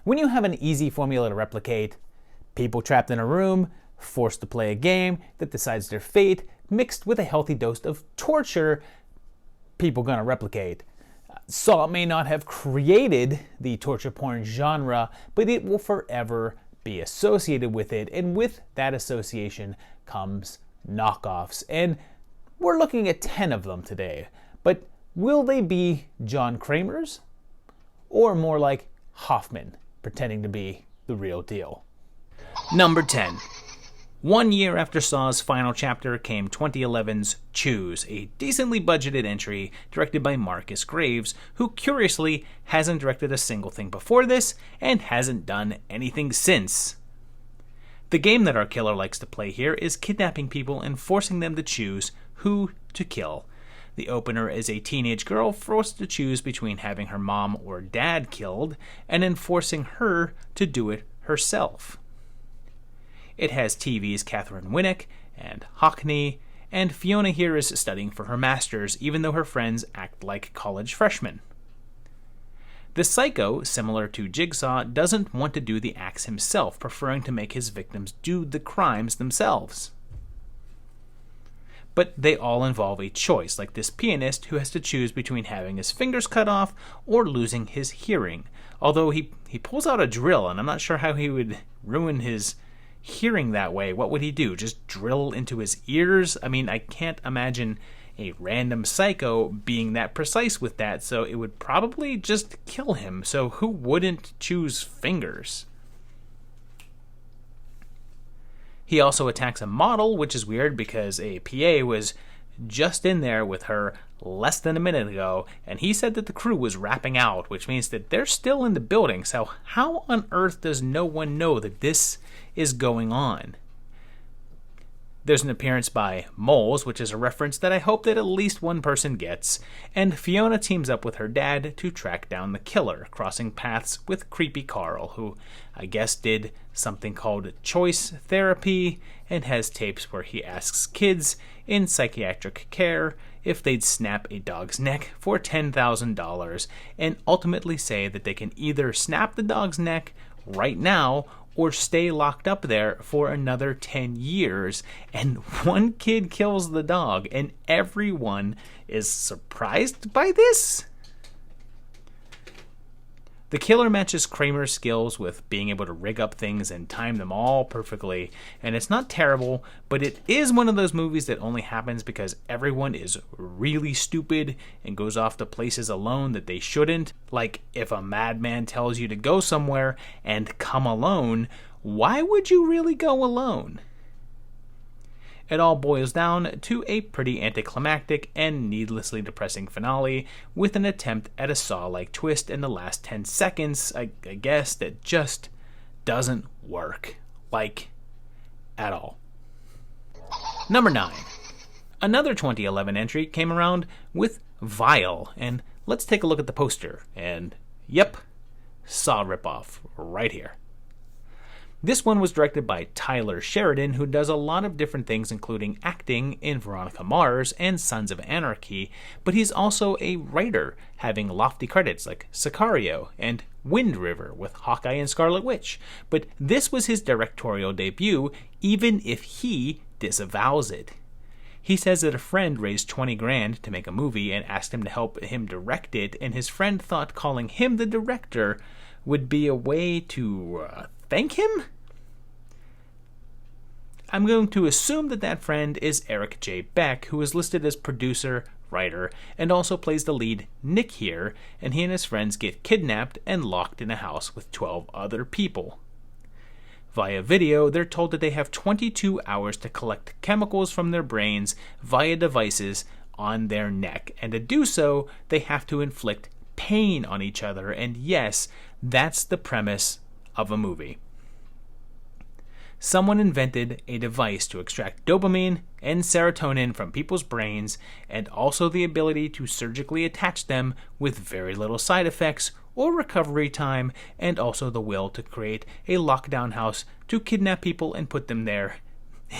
When you have an easy formula to replicate, people trapped in a room, forced to play a game that decides their fate, mixed with a healthy dose of torture, people gonna replicate. Saw may not have created the torture porn genre, but it will forever be associated with it, and with that association comes knockoffs. And we're looking at 10 of them today. But will they be John Kramer's? Or more like Hoffman, pretending to be the real deal? Number 10. 1 year after Saw's final chapter came 2011's Choose, a decently budgeted entry directed by Marcus Graves, who curiously hasn't directed a single thing before this and hasn't done anything since. The game that our killer likes to play here is kidnapping people and forcing them to choose who to kill. The opener is a teenage girl forced to choose between having her mom or dad killed and then forcing her to do it herself. It has TV's Catherine Winnick and Hockney, and Fiona here is studying for her master's, even though her friends act like college freshmen. The psycho, similar to Jigsaw, doesn't want to do the acts himself, preferring to make his victims do the crimes themselves. But they all involve a choice, like this pianist who has to choose between having his fingers cut off or losing his hearing. Although he pulls out a drill, and I'm not sure how he would ruin his hearing that way. What would he do? Just drill into his ears? I mean, I can't imagine a random psycho being that precise with that, so it would probably just kill him. So who wouldn't choose fingers? He also attacks a model, which is weird because a PA was just in there with her less than a minute ago, and he said that the crew was wrapping out, which means that they're still in the building. So how on earth does no one know that this is going on? There's an appearance by Moles, which is a reference that I hope that at least one person gets, and Fiona teams up with her dad to track down the killer, crossing paths with creepy Carl, who I guess did something called choice therapy and has tapes where he asks kids in psychiatric care if they'd snap a dog's neck for $10,000 and ultimately say that they can either snap the dog's neck right now or stay locked up there for another 10 years. And one kid kills the dog, and everyone is surprised by this? The killer matches Kramer's skills with being able to rig up things and time them all perfectly, and it's not terrible, but it is one of those movies that only happens because everyone is really stupid and goes off to places alone that they shouldn't. Like, if a madman tells you to go somewhere and come alone, why would you really go alone? It all boils down to a pretty anticlimactic and needlessly depressing finale with an attempt at a Saw-like twist in the last 10 seconds, I guess, that just doesn't work. Like, at all. Number 9. Another 2011 entry came around with Vile, and let's take a look at the poster, and yep, Saw ripoff right here. This one was directed by Tyler Sheridan, who does a lot of different things, including acting in Veronica Mars and Sons of Anarchy, but he's also a writer, having lofty credits like Sicario and Wind River with Hawkeye and Scarlet Witch. But this was his directorial debut, even if he disavows it. He says that a friend raised $20,000 to make a movie and asked him to help him direct it, and his friend thought calling him the director would be a way to thank him? I'm going to assume that that friend is Eric J. Beck, who is listed as producer, writer, and also plays the lead Nick here, and he and his friends get kidnapped and locked in a house with 12 other people. Via video, they're told that they have 22 hours to collect chemicals from their brains via devices on their neck, and to do so, they have to inflict pain on each other, and yes, that's the premise of a movie. Someone invented a device to extract dopamine and serotonin from people's brains, and also the ability to surgically attach them with very little side effects or recovery time, and also the will to create a lockdown house to kidnap people and put them there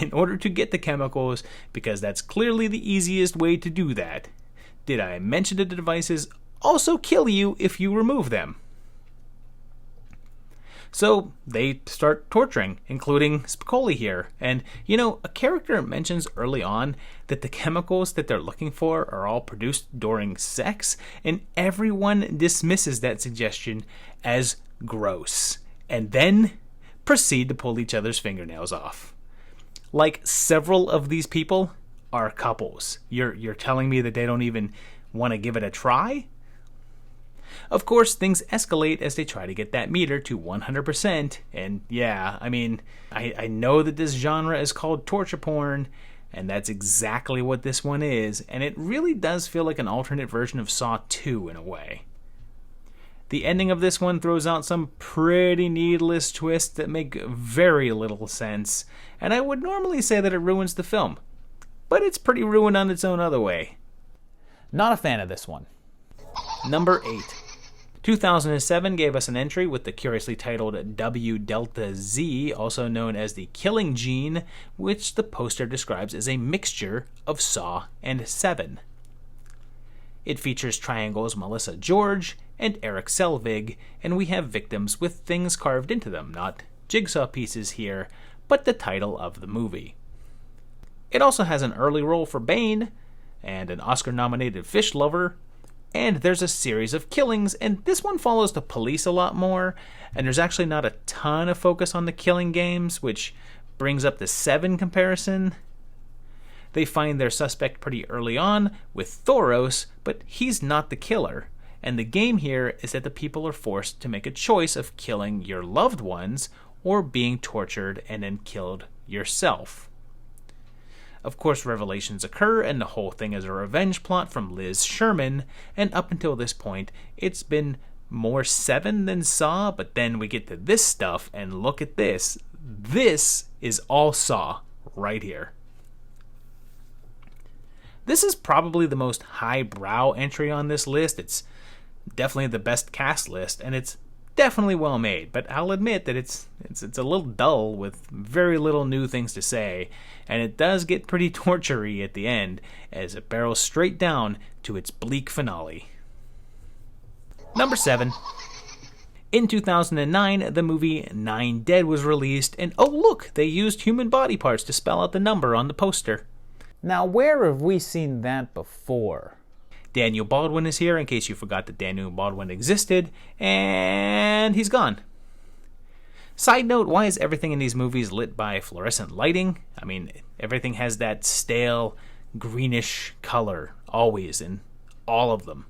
in order to get the chemicals, because that's clearly the easiest way to do that. Did I mention that the devices also kill you if you remove them? So they start torturing, including Spicoli here. And, a character mentions early on that the chemicals that they're looking for are all produced during sex, and everyone dismisses that suggestion as gross, and then proceed to pull each other's fingernails off. Like, several of these people are couples. You're telling me that they don't even want to give it a try? Of course, things escalate as they try to get that meter to 100%, and yeah, I know that this genre is called torture porn, and that's exactly what this one is, and it really does feel like an alternate version of Saw 2 in a way. The ending of this one throws out some pretty needless twists that make very little sense, and I would normally say that it ruins the film, but it's pretty ruined on its own other way. Not a fan of this one. Number 8. 2007 gave us an entry with the curiously titled W Delta Z, also known as the Killing Gene, which the poster describes as a mixture of Saw and Seven. It features triangles Melissa George and Eric Selvig, and we have victims with things carved into them, not jigsaw pieces here, but the title of the movie. It also has an early role for Bane, and an Oscar-nominated fish lover, and there's a series of killings, and this one follows the police a lot more, and there's actually not a ton of focus on the killing games, which brings up the Seven comparison. They find their suspect pretty early on with Thoros, but he's not the killer, and the game here is that the people are forced to make a choice of killing your loved ones or being tortured and then killed yourself. Of course, revelations occur, and the whole thing is a revenge plot from Liz Sherman, and up until this point, it's been more Seven than Saw, but then we get to this stuff, and look at this. This is all Saw, right here. This is probably the most highbrow entry on this list. It's definitely the best cast list, and it's definitely well made, but I'll admit that it's a little dull with very little new things to say, and it does get pretty torture-y at the end as it barrels straight down to its bleak finale. Number 7. In 2009, the movie 9 Dead was released, and oh look, they used human body parts to spell out the number on the poster. Now, where have we seen that before? Daniel Baldwin is here, in case you forgot that Daniel Baldwin existed, and he's gone. Side note, why is everything in these movies lit by fluorescent lighting? Everything has that stale, greenish color, always, in all of them.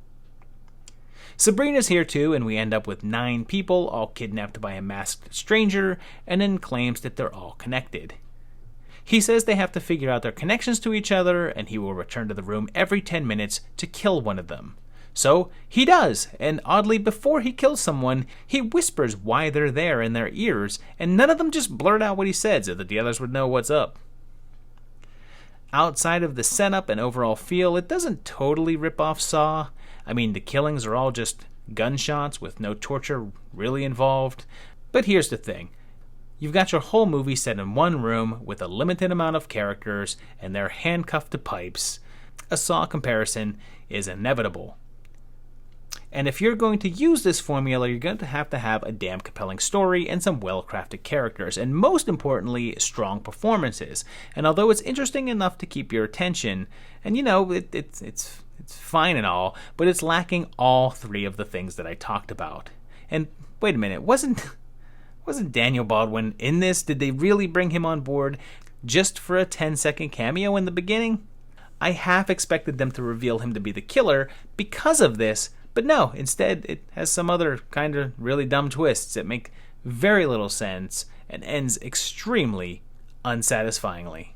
Sabrina's here too, and we end up with 9 people, all kidnapped by a masked stranger, and then claims that they're all connected. He says they have to figure out their connections to each other, and he will return to the room every 10 minutes to kill one of them. So he does, and oddly, before he kills someone, he whispers why they're there in their ears, and none of them just blurt out what he said so that the others would know what's up. Outside of the setup and overall feel, it doesn't totally rip off Saw. The killings are all just gunshots with no torture really involved. But here's the thing. You've got your whole movie set in one room with a limited amount of characters, and they're handcuffed to pipes. A Saw comparison is inevitable. And if you're going to use this formula, you're going to have a damn compelling story and some well-crafted characters, and most importantly, strong performances. And although it's interesting enough to keep your attention, and it's fine and all, but it's lacking all 3 of the things that I talked about. And wait a minute, wasn't Daniel Baldwin in this? Did they really bring him on board just for a 10-second cameo in the beginning? I half expected them to reveal him to be the killer because of this, but no, instead it has some other kind of really dumb twists that make very little sense and ends extremely unsatisfyingly.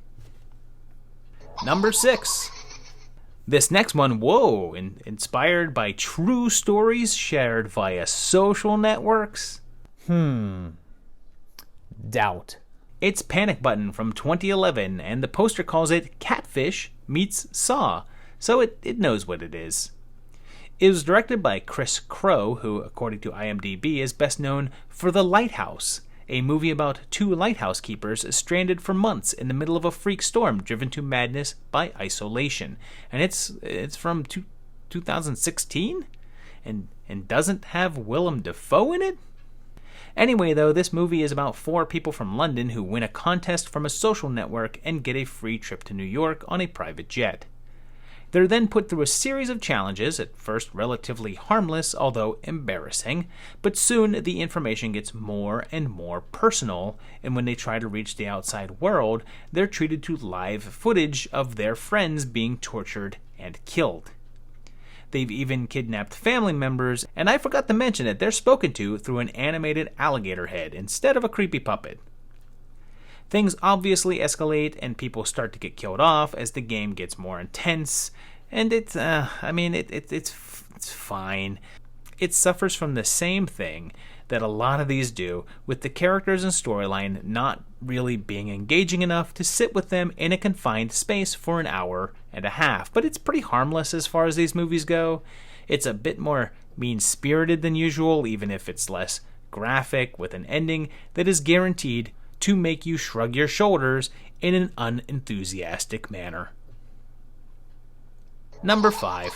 Number 6. This next one, inspired by true stories shared via social networks? Doubt. It's Panic Button from 2011, and the poster calls it Catfish Meets Saw, so it knows what it is. It was directed by Chris Crow, who, according to IMDb, is best known for The Lighthouse, a movie about 2 lighthouse keepers stranded for months in the middle of a freak storm driven to madness by isolation. And it's from 2016? And doesn't have Willem Dafoe in it? Anyway, though, this movie is about 4 people from London who win a contest from a social network and get a free trip to New York on a private jet. They're then put through a series of challenges, at first relatively harmless, although embarrassing, but soon the information gets more and more personal, and when they try to reach the outside world, they're treated to live footage of their friends being tortured and killed. They've even kidnapped family members, and I forgot to mention that they're spoken to through an animated alligator head instead of a creepy puppet. Things obviously escalate and people start to get killed off as the game gets more intense, and it's fine. It suffers from the same thing that a lot of these do, with the characters and storyline not really being engaging enough to sit with them in a confined space for an hour and a half. But it's pretty harmless as far as these movies go. It's a bit more mean-spirited than usual, even if it's less graphic, with an ending that is guaranteed to make you shrug your shoulders in an unenthusiastic manner. Number 5.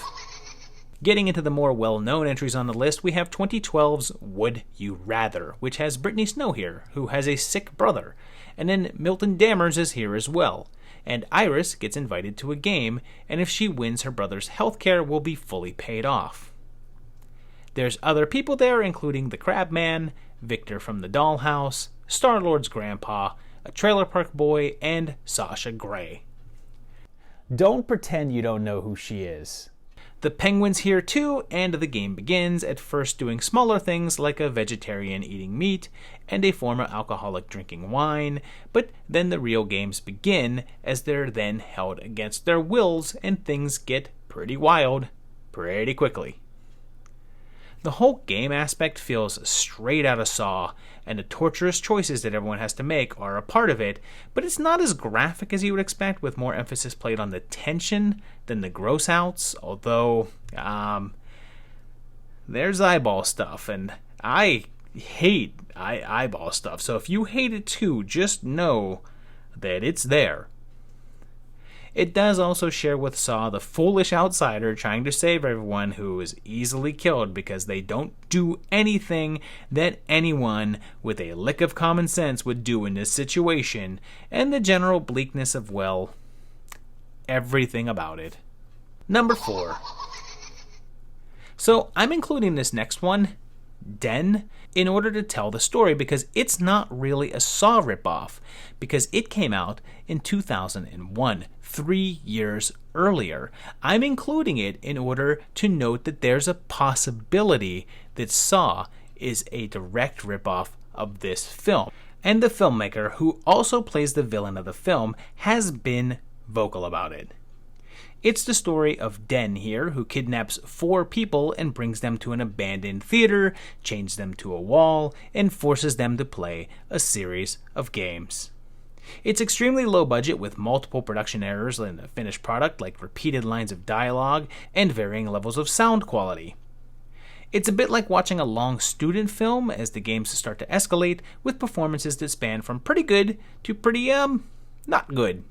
Getting into the more well-known entries on the list, we have 2012's Would You Rather, which has Brittany Snow here, who has a sick brother, and then Milton Dammers is here as well, and Iris gets invited to a game, and if she wins, her brother's healthcare will be fully paid off. There's other people there, including the Crabman, Victor from the Dollhouse, Star-Lord's grandpa, a trailer park boy, and Sasha Grey. Don't pretend you don't know who she is. The Penguin's here too, and the game begins, at first doing smaller things like a vegetarian eating meat and a former alcoholic drinking wine, but then the real games begin as they're then held against their wills and things get pretty wild pretty quickly. The whole game aspect feels straight out of Saw, and the torturous choices that everyone has to make are a part of it, but it's not as graphic as you would expect, with more emphasis played on the tension than the gross outs, although there's eyeball stuff, and I hate eyeball stuff, so if you hate it too, just know that it's there. It does also share with Saw the foolish outsider trying to save everyone who is easily killed because they don't do anything that anyone with a lick of common sense would do in this situation, and the general bleakness of, well, everything about it. Number 4. So I'm including this next one, Den, in order to tell the story because it's not really a Saw ripoff, because it came out in 2001, 3 years earlier. I'm including it in order to note that there's a possibility that Saw is a direct ripoff of this film. And the filmmaker, who also plays the villain of the film, has been vocal about it. It's the story of Den here, who kidnaps 4 people and brings them to an abandoned theater, chains them to a wall, and forces them to play a series of games. It's extremely low budget, with multiple production errors in the finished product, like repeated lines of dialogue and varying levels of sound quality. It's a bit like watching a long student film as the games start to escalate, with performances that span from pretty good to pretty, not good.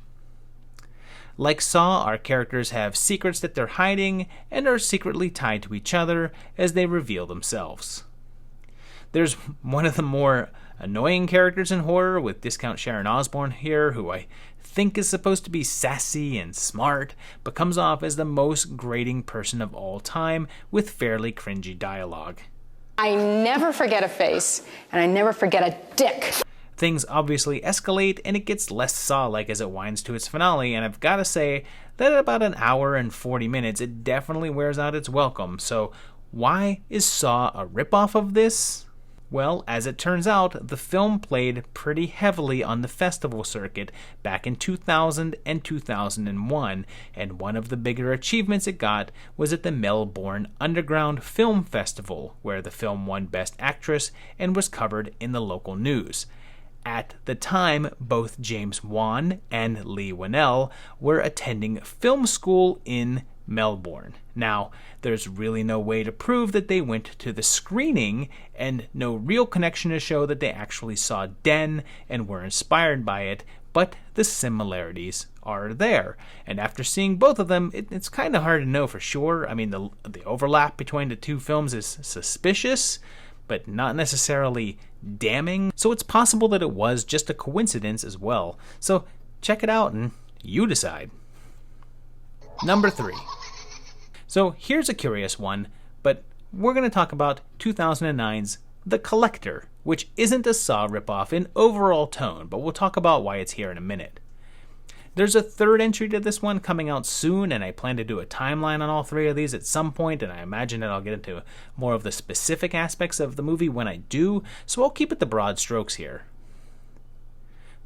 Like Saw, our characters have secrets that they're hiding and are secretly tied to each other as they reveal themselves. There's one of the more annoying characters in horror, with Discount Sharon Osbourne here, who I think is supposed to be sassy and smart, but comes off as the most grating person of all time with fairly cringy dialogue. I never forget a face, and I never forget a dick. Things obviously escalate, and it gets less Saw-like as it winds to its finale, and I've got to say that at about an hour and 40 minutes, it definitely wears out its welcome. So why is Saw a ripoff of this? Well, as it turns out, the film played pretty heavily on the festival circuit back in 2000 and 2001, and one of the bigger achievements it got was at the Melbourne Underground Film Festival, where the film won Best Actress and was covered in the local news. At the time, both James Wan and Lee Winnell were attending film school in Melbourne. Now, there's really no way to prove that they went to the screening, and no real connection to show that they actually saw Den and were inspired by it, but the similarities are there. And after seeing both of them, it's kind of hard to know for sure. I mean, the overlap between the two films is suspicious, but not necessarily damning, so it's possible that it was just a coincidence as well. So check it out and you decide. Number 3. So here's a curious one, but we're going to talk about 2009's The Collector, which isn't a Saw ripoff in overall tone, but we'll talk about why it's here in a minute. There's a third entry to this one coming out soon, and I plan to do a timeline on all 3 of these at some point, and I imagine that I'll get into more of the specific aspects of the movie when I do, so I'll keep it the broad strokes here.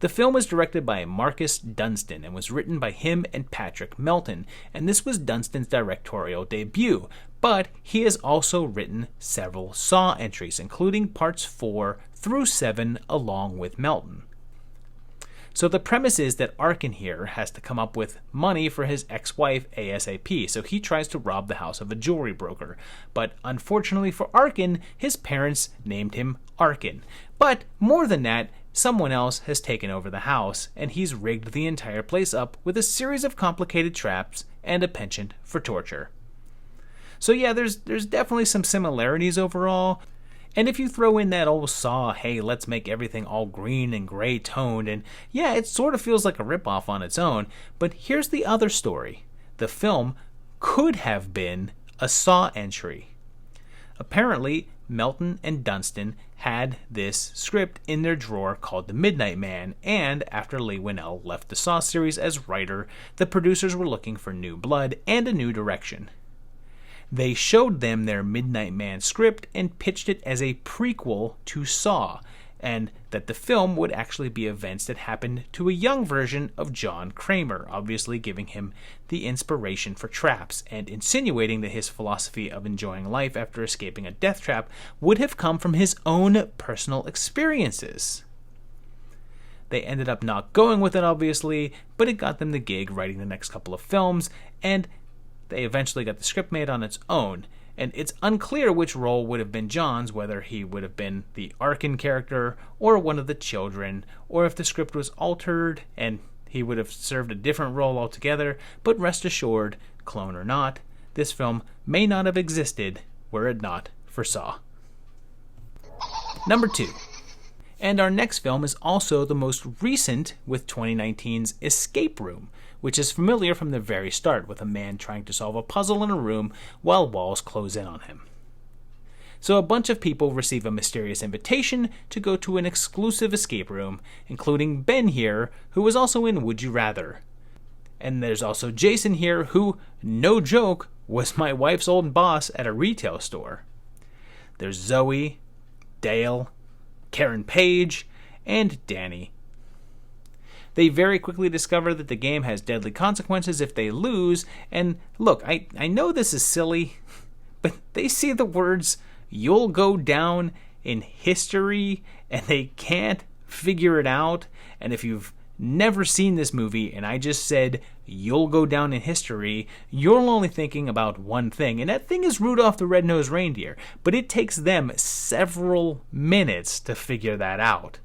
The film was directed by Marcus Dunstan and was written by him and Patrick Melton, and this was Dunstan's directorial debut, but he has also written several Saw entries, including parts 4 through 7 along with Melton. So the premise is that Arkin here has to come up with money for his ex-wife ASAP, so he tries to rob the house of a jewelry broker. But unfortunately for Arkin, his parents named him Arkin. But more than that, someone else has taken over the house, and he's rigged the entire place up with a series of complicated traps and a penchant for torture. So yeah, there's definitely some similarities overall. And if you throw in that old Saw, hey, let's make everything all green and gray toned, and yeah, it sort of feels like a ripoff on its own, but here's the other story. The film could have been a Saw entry. Apparently, Melton and Dunstan had this script in their drawer called The Midnight Man, and after Leigh Whannell left the Saw series as writer, the producers were looking for new blood and a new direction. They showed them their Midnight Man script and pitched it as a prequel to Saw, and that the film would actually be events that happened to a young version of John Kramer, obviously giving him the inspiration for traps, and insinuating that his philosophy of enjoying life after escaping a death trap would have come from his own personal experiences. They ended up not going with it, obviously, but it got them the gig writing the next couple of films, and they eventually got the script made on its own, and it's unclear which role would have been John's, whether he would have been the Arkin character or one of the children, or if the script was altered and he would have served a different role altogether, but rest assured, clone or not, this film may not have existed were it not for Saw. Number 2. And our next film is also the most recent, with 2019's Escape Room, which is familiar from the very start, with a man trying to solve a puzzle in a room while walls close in on him. So a bunch of people receive a mysterious invitation to go to an exclusive escape room, including Ben here, who was also in Would You Rather. And there's also Jason here, who, no joke, was my wife's old boss at a retail store. There's Zoe, Dale, Karen Page, and Danny. They very quickly discover that the game has deadly consequences if they lose, and look, I know this is silly, but they see the words, "You'll go down in history," and they can't figure it out, and if you've never seen this movie and I just said, "You'll go down in history," you're only thinking about one thing, and that thing is Rudolph the Red-Nosed Reindeer, but it takes them several minutes to figure that out.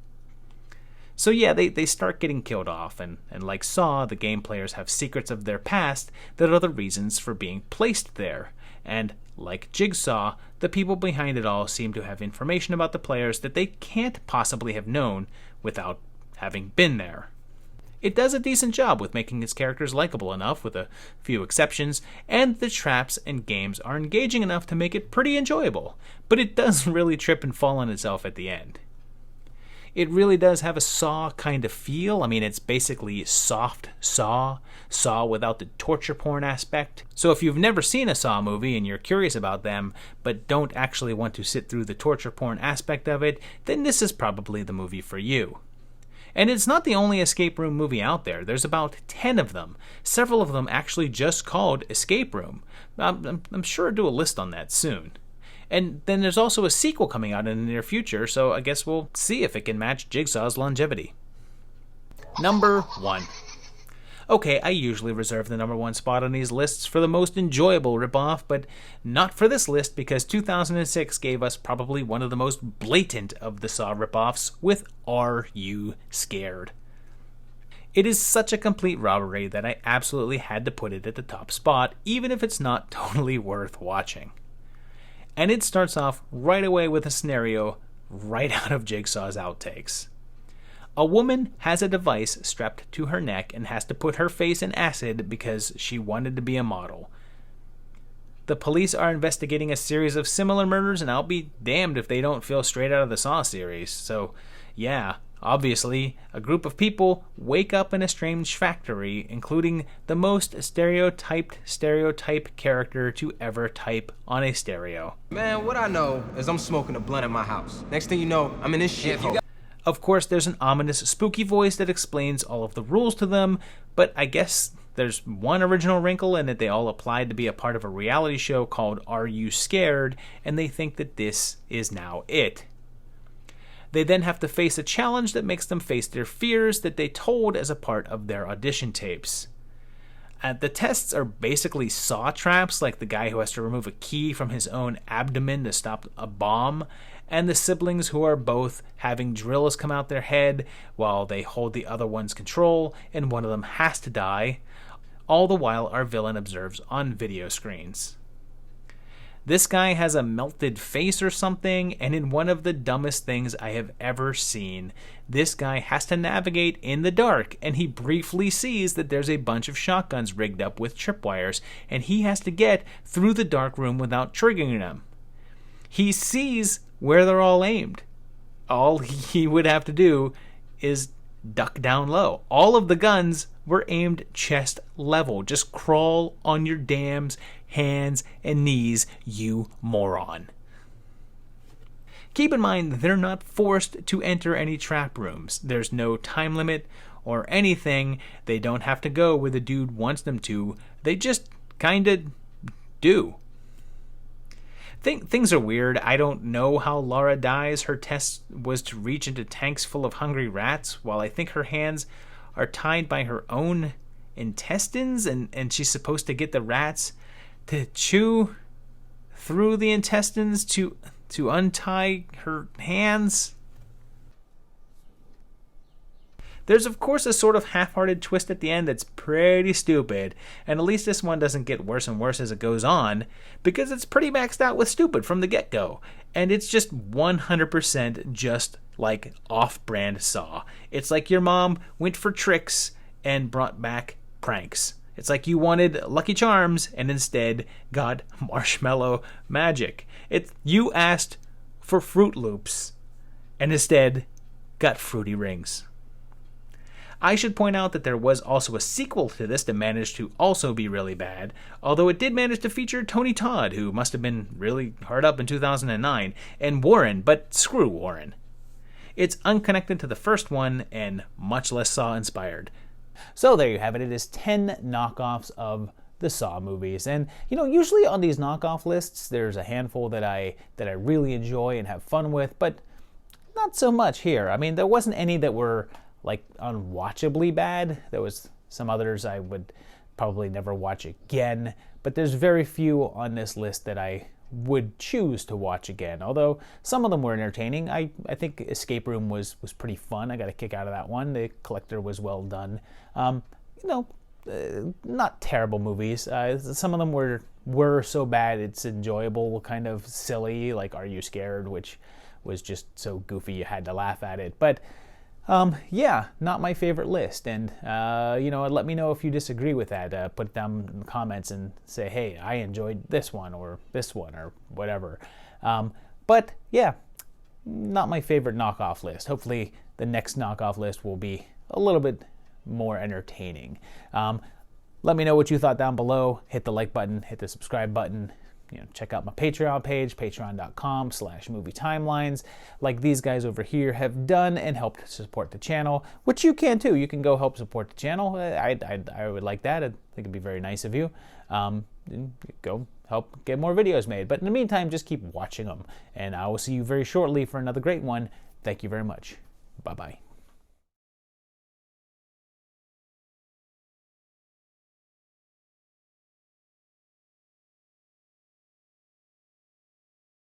So yeah, they start getting killed off, and like Saw, the game players have secrets of their past that are the reasons for being placed there. And like Jigsaw, the people behind it all seem to have information about the players that they can't possibly have known without having been there. It does a decent job with making its characters likable enough, with a few exceptions, and the traps and games are engaging enough to make it pretty enjoyable, but it does really trip and fall on itself at the end. It really does have a Saw kind of feel. I mean, it's basically soft Saw without the torture porn aspect. So if you've never seen a Saw movie and you're curious about them, but don't actually want to sit through the torture porn aspect of it, then this is probably the movie for you. And it's not the only escape room movie out there. There's about 10 of them, several of them actually just called Escape Room. I'm sure I'll do a list on that soon. And then there's also a sequel coming out in the near future, so I guess we'll see if it can match Jigsaw's longevity. Number 1. Okay, I usually reserve the number 1 spot on these lists for the most enjoyable ripoff, but not for this list because 2006 gave us probably one of the most blatant of the Saw ripoffs with Are You Scared? It is such a complete robbery that I absolutely had to put it at the top spot, even if it's not totally worth watching. And it starts off right away with a scenario right out of Jigsaw's outtakes. A woman has a device strapped to her neck and has to put her face in acid because she wanted to be a model. The police are investigating a series of similar murders, and I'll be damned if they don't feel straight out of the Saw series. So, yeah, obviously, a group of people wake up in a strange factory, including the most stereotype character to ever type on a stereo. Man, what I know is I'm smoking a blunt at my house. Next thing you know, I'm in this shit hole. Of course, there's an ominous, spooky voice that explains all of the rules to them, but I guess there's one original wrinkle in that they all applied to be a part of a reality show called Are You Scared? And they think that this is now it. They then have to face a challenge that makes them face their fears that they told as a part of their audition tapes. The tests are basically saw traps, like the guy who has to remove a key from his own abdomen to stop a bomb, and the siblings who are both having drills come out their head while they hold the other one's control, and one of them has to die, all the while our villain observes on video screens. This guy has a melted face or something, and in one of the dumbest things I have ever seen, this guy has to navigate in the dark, and he briefly sees that there's a bunch of shotguns rigged up with tripwires, and he has to get through the dark room without triggering them. He sees where they're all aimed. All he would have to do is duck down low. All of the guns were aimed chest level. Just crawl on your damn hands and knees, you moron. Keep in mind that they're not forced to enter any trap rooms. There's no time limit or anything. They don't have to go where the dude wants them to. They just kinda do. Things are weird. I don't know how Laura dies. Her test was to reach into tanks full of hungry rats, while I think her hands are tied by her own intestines, and she's supposed to get the rats to chew through the intestines to untie her hands. There's of course a sort of half-hearted twist at the end that's pretty stupid, and at least this one doesn't get worse and worse as it goes on, because it's pretty maxed out with stupid from the get-go, and it's just 100% just like off-brand Saw. It's like your mom went for tricks and brought back pranks. It's like you wanted Lucky Charms and instead got marshmallow magic. You asked for Fruit Loops and instead got Fruity Rings. I should point out that there was also a sequel to this that managed to also be really bad, although it did manage to feature Tony Todd, who must have been really hard up in 2009, and Warren, but screw Warren. It's unconnected to the first one and much less Saw-inspired. So there you have it. It is 10 knockoffs of the Saw movies. And, usually on these knockoff lists, there's a handful that I really enjoy and have fun with, but not so much here. I mean, there wasn't any that were unwatchably bad. There was some others I would probably never watch again, but there's very few on this list that I would choose to watch again, although some of them were entertaining. I think Escape Room was pretty fun. I got a kick out of that one. The Collector was well done. Not terrible movies. Some of them were so bad it's enjoyable, kind of silly, like Are You Scared, which was just so goofy you had to laugh at it. But yeah, not my favorite list, and let me know if you disagree with that. Put it down in the comments and say, hey, I enjoyed this one or whatever. But yeah, not my favorite knockoff list. Hopefully the next knockoff list will be a little bit more entertaining. Let me know what you thought down below. Hit the like button, hit the subscribe button. Check out my Patreon page, patreon.com/movietimelines, like these guys over here have done and helped support the channel, which you can too. You can go help support the channel. I would like that. I think it'd be very nice of you. Go help get more videos made. But in the meantime, just keep watching them. And I will see you very shortly for another great one. Thank you very much. Bye-bye.